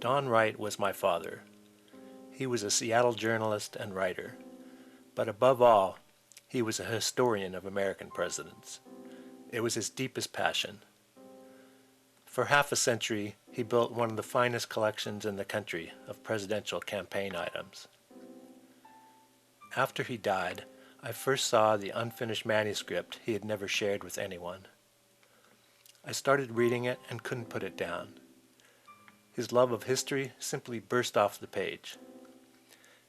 Don Wright was my father. He was a Seattle journalist and writer, but above all, he was a historian of American presidents. It was his deepest passion. For half a century, he built one of the finest collections in the country of presidential campaign items. After he died, I first saw the unfinished manuscript he had never shared with anyone. I started reading it and couldn't put it down. His love of history simply burst off the page.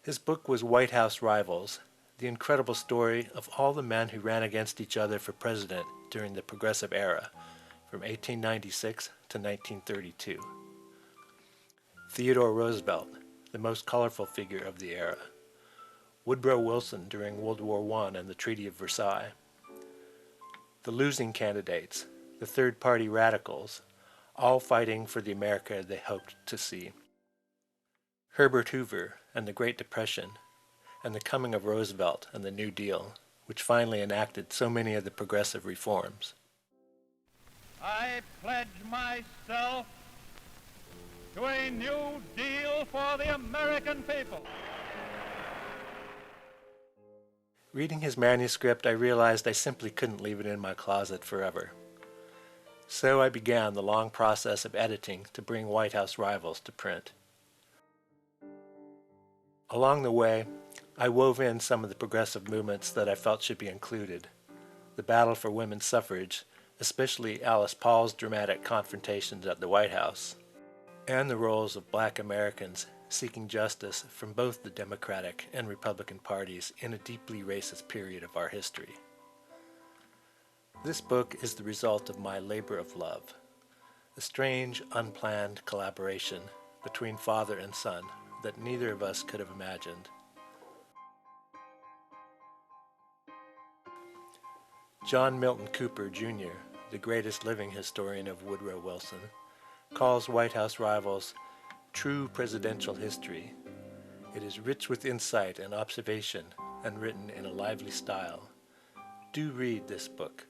His book was White House Rivals, the incredible story of all the men who ran against each other for president during the Progressive Era, from 1896 to 1932. Theodore Roosevelt, the most colorful figure of the era. Woodrow Wilson during World War I and the Treaty of Versailles. The losing candidates, the third-party radicals, all fighting for the America they hoped to see. Herbert Hoover and the Great Depression, and the coming of Roosevelt and the New Deal, which finally enacted so many of the progressive reforms. I pledge myself to a new deal for the American people. Reading his manuscript, I realized I simply couldn't leave it in my closet forever. So I began the long process of editing to bring White House Rivals to print. Along the way, I wove in some of the progressive movements that I felt should be included. The battle for women's suffrage, especially Alice Paul's dramatic confrontations at the White House, and the roles of black Americans seeking justice from both the Democratic and Republican parties in a deeply racist period of our history. This book is the result of my labor of love, a strange, unplanned collaboration between father and son that neither of us could have imagined. John Milton Cooper Jr., the greatest living historian of Woodrow Wilson, calls White House Rivals true presidential history. It is rich with insight and observation and written in a lively style. Do read this book.